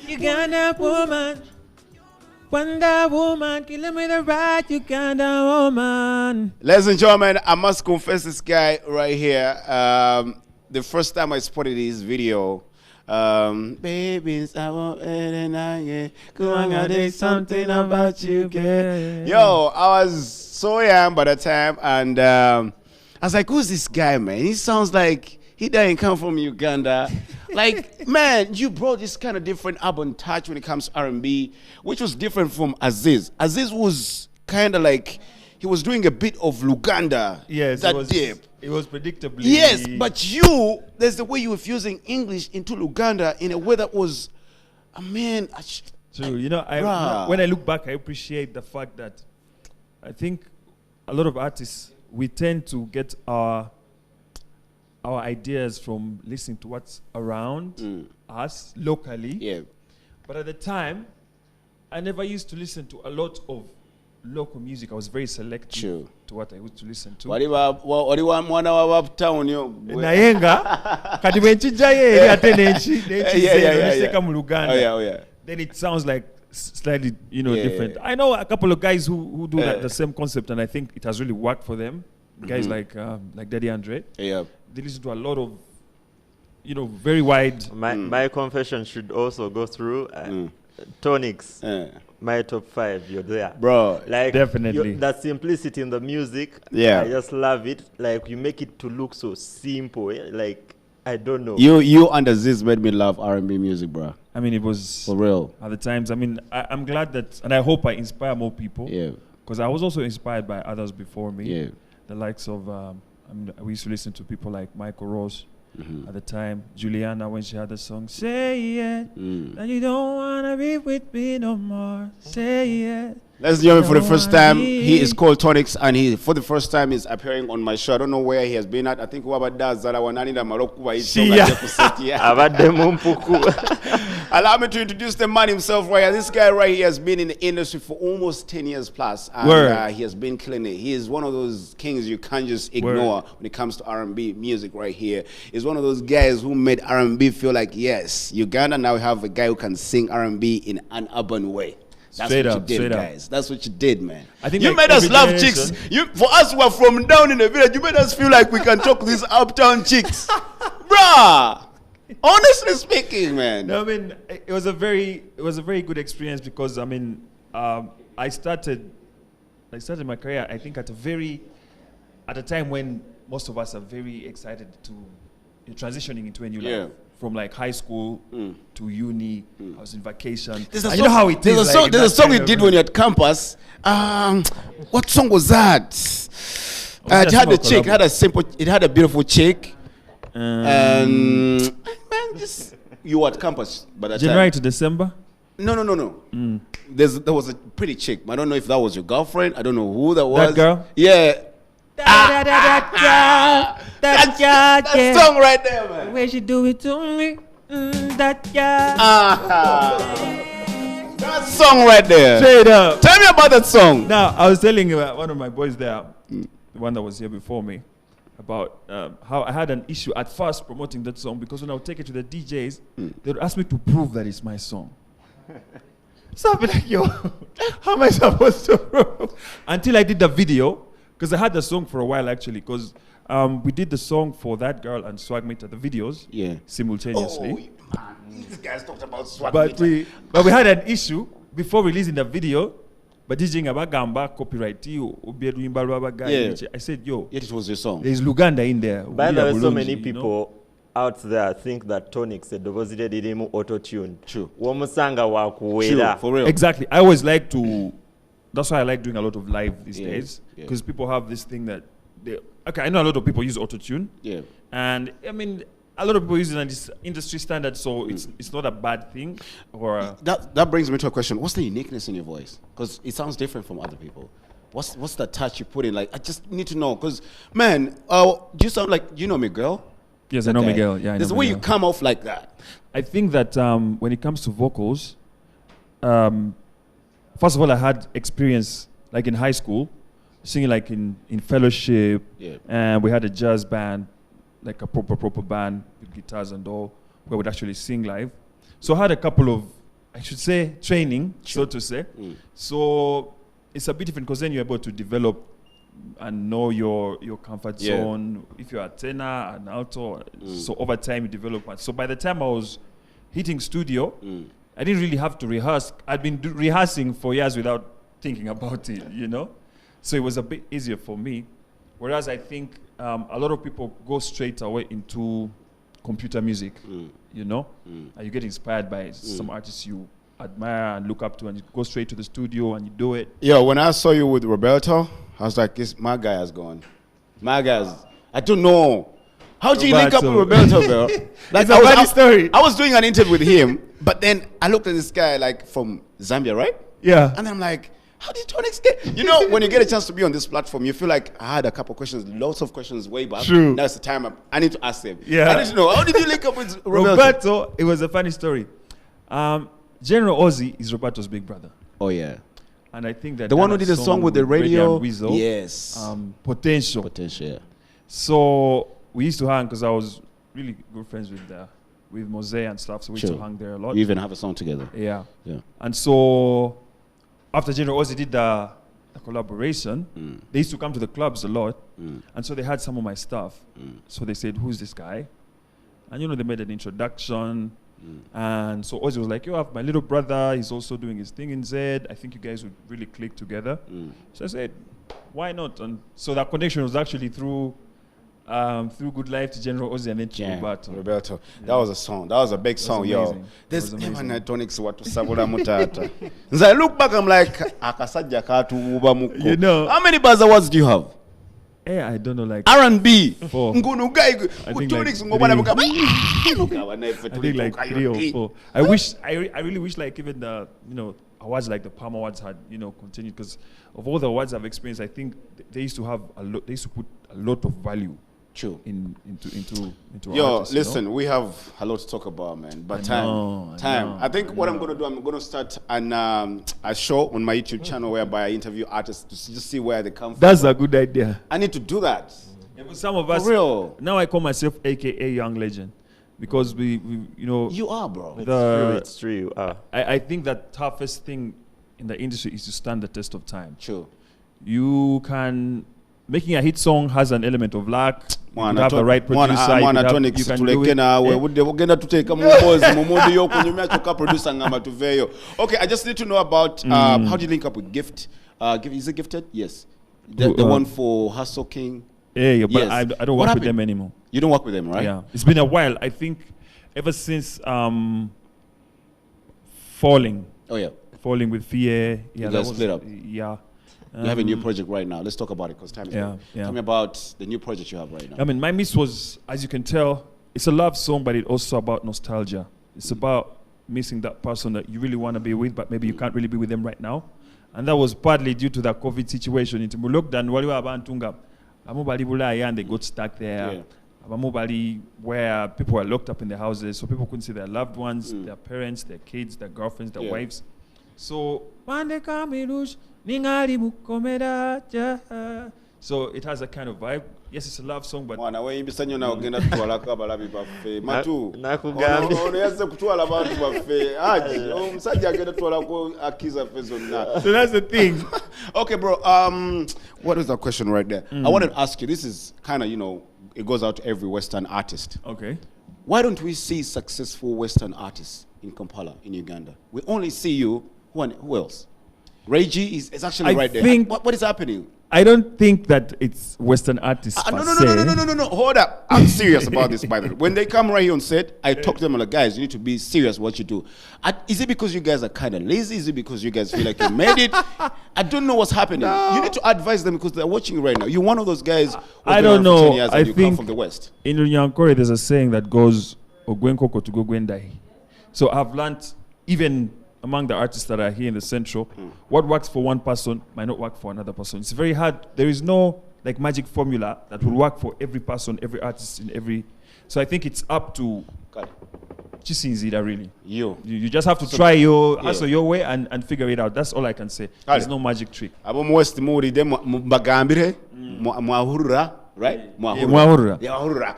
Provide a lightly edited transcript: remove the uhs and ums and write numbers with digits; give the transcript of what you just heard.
Uganda woman. Wonder Woman, killing me the right Uganda woman. Ladies and gentlemen, I must confess this guy right here. The first time I spotted his video, babies, I won't there's something about you, girl. Yo, I was so young by the time, and I was like, who's this guy, man? He sounds like he didn't come from Uganda. Like, man, you brought this kind of different urban touch when it comes to R&B, which was different from Aziz. Aziz was kind of like, he was doing a bit of Luganda. Yes, that dip. It was predictably. Yes, but you, there's the way you were fusing English into Luganda in a way that was, man. True. You know, when I look back, I appreciate the fact that I think a lot of artists, we tend to get our ideas from listening to what's around us locally. Yeah. But at the time, I never used to listen to a lot of local music. I was very selective to what I used to listen to. Mwana wa uptown yo. Nayenga kati wenchijaye eri ate nenchi mu Luganda. Oh yeah. Then it sounds like slightly, different. I know a couple of guys who do the same concept, and I think it has really worked for them. Guys like Daddy Andre. Yeah. They listen to a lot of, very wide. My confession should also go through TONIKS. My top 5, you're there, bro. Like definitely that simplicity in the music. Yeah, I just love it. Like you make it to look so simple. Like I don't know. You and Aziz made me love R&B music, bro. I mean, it was for real at the times. I mean, I'm glad that, and I hope I inspire more people. Yeah, because I was also inspired by others before me. Yeah, the likes of we used to listen to people like Michael Ross. At the time, Juliana, when she had the song "Say It," that you don't wanna be with me no more. Say it. Ladies and gentlemen, for the first time, he is called TONIKS, and he, for the first time, is appearing on my show. I don't know where he has been at. I think whoever does that, allow me to introduce the man himself right here. This guy right here has been in the industry for almost 10 years plus, and he has been killing it. He is one of those kings you can't just ignore when it comes to R&B music right here. He's one of those guys who made R&B feel like, yes, Uganda now have a guy who can sing R&B in an urban way. That's what you did, guys. That's what you did, man. I think you made us love chicks. For us who are from down in the village, you made us feel like we can talk to these uptown chicks. Bruh! Honestly speaking, man. No, I mean, it was a very good experience because, I mean, I started my career, I think, at a time when most of us are very excited to transitioning into a new life. From like high school to uni, I was in vacation. You know how it is. There's a song you did when you're at campus. What song was that? It had a chick. It had a beautiful chick. And man, you were at campus by that January time. to December. No. There was a pretty chick. I don't know if that was your girlfriend. I don't know who that was. That girl. Yeah. That song right there, man. Where she do it to me, that song right there. Straight up. Tell me about that song. Now, I was telling one of my boys there, the one that was here before me, about how I had an issue at first promoting that song because when I would take it to the DJs, they would ask me to prove that it's my song. So I'd be like, yo, how am I supposed to prove? Until I did the video. Because I had the song for a while, actually, because we did the song for that girl and Swag Meter, the videos, simultaneously. Oh, man. These guys talked about Swag Meter. But we had an issue before releasing the video. But DJing about Gamba, copyright, I said, yo, yet it was your song. There's Luganda in there. By the way, so many people out there think that TONIKS deposited in auto-tune. True. True, for real. Exactly. I always like to... That's why I like doing a lot of live these days, because people have this thing that I know a lot of people use auto-tune, and I mean a lot of people use it and it's industry standard, so it's not a bad thing. Or that brings me to a question: what's the uniqueness in your voice? Because it sounds different from other people. What's the touch you put in? Like, I just need to know, because man, do you sound like Miguel? Yes, I know Miguel. Yeah, there's a way you come off like that. I think that when it comes to vocals. First of all, I had experience like in high school, singing like in fellowship, and we had a jazz band, like a proper band with guitars and all, where we'd actually sing live. So I had a couple of, I should say, training, so to say. So it's a bit different because then you're able to develop and know your comfort zone. If you're a tenor, an alto, so over time you develop one. So by the time I was hitting studio, I didn't really have to rehearse. I'd been rehearsing for years without thinking about it, you know? So it was a bit easier for me. Whereas I think a lot of people go straight away into computer music, you know? And you get inspired by some artists you admire and look up to, and you go straight to the studio and you do it. Yo, when I saw you with Roberto, I was like, my guy has gone. My guy's, I don't know. How did you link up with Roberto, bro? Like, it's a funny story. I was doing an interview with him, but then I looked at this guy like from Zambia, right? Yeah. And I'm like, how did TONIKS get? You know, when you get a chance to be on this platform, you feel like I had a couple questions, lots of questions way back. True. Now it's the time I need to ask them. Yeah. I need to know, how did you link up with Roberto? Roberto, it was a funny story. General Ozzy is Roberto's big brother. Oh, yeah. And I think that the one who did the song with the radio. Weasel, yes. Potential. Potential, yeah. So we used to hang because I was really good friends with Mose and stuff. So we used to hang there a lot. You even have a song together. Yeah. Yeah. And so after General Ozzy did the collaboration, they used to come to the clubs a lot. And so they had some of my stuff. So they said, who's this guy? And, you know, they made an introduction. And so Ozzy was like, yo, I have my little brother. He's also doing his thing in Z. I think you guys would really click together. So I said, why not? And so that connection was actually through Good Life to General Ozzy and then to Roberto. That was a song. That was a big song, yo. There's never na TONIKS watu sabula mutata. I look back, I'm like, akasajja katu uba muko. You know. How many buzz awards do you have? Yeah, I don't know, like R&B. 4. Ngunu guy I think TONIKS like ngobana muka. I think like 3 or 4. I really wish like even the, you know, awards like the Palm Awards had, you know, continued, because of all the awards I've experienced, I think they used to have a lot. They used to put a lot of value. True. Into Yo, artists, listen, you know? we have a lot to talk about, man. But I time. I think what I'm gonna do, I'm gonna start a show on my YouTube channel whereby I interview artists to just see where they come from. That's a good idea. I need to do that. Yeah, but some of us, For real. now I call myself AKA Young Legend, because we you know. You are, bro. It's true. You are. I think that toughest thing in the industry is to stand the test of time. True. You can. Making a hit song has an element of luck. You have the right Mwana producer. You can do it. Ugenda tuteka mubozi mumudi yo kunyumya choka producer ngamba tuveyo. Okay, I just need to know about how do you link up with Gift? Is it Gifted? Yes. The one for Hustle King. Yeah, but yes. I don't work with them anymore. You don't work with them, right? Yeah. It's been a while. I think ever since Falling. Oh yeah. Falling with Fear. Yeah, you guys split up. Yeah. You have a new project right now. Let's talk about it because time is up. Tell me about the new project you have right now. I mean, My Miss was, as you can tell, it's a love song, but it's also about nostalgia. It's about missing that person that you really want to be with, but maybe you can't really be with them right now. And that was partly due to the COVID situation. Into lockdown, and they got stuck there. Where people were locked up in their houses, so people couldn't see their loved ones, their parents, their kids, their girlfriends, their wives. So so it has a kind of vibe. Yes, it's a love song, but so that's the thing. Okay, bro. What is that question right there? I wanted to ask you. This is kind of, you know, it goes out to every Western artist. Okay. Why don't we see successful Western artists in Kampala, in Uganda? We only see you. Who else? Ray G is actually right there. What is happening? I don't think that it's Western artists. No. Hold up. I'm serious about this, by the way. When they come right here on set, I talk to them like, guys, you need to be serious what you do. Is it because you guys are kind of lazy? Is it because you guys feel like you made it? I don't know what's happening. No. You need to advise them because they're watching you right now. You're one of those guys who's I don't know. I think come from the West. In Nyankore, there's a saying that goes, "Ogwenkoko to go gwendai." So I've learned, even among the artists that are here in the Central, what works for one person might not work for another person. It's very hard. There is no like magic formula that will work for every person, every artist, in every. So I think it's up to Chisinzira, really. You just have to try hustle your way and figure it out. That's all I can say. There's no magic trick. Abo West muri de mbagambire mwahurura, right? Mwahurura. Yeah, mwahurura.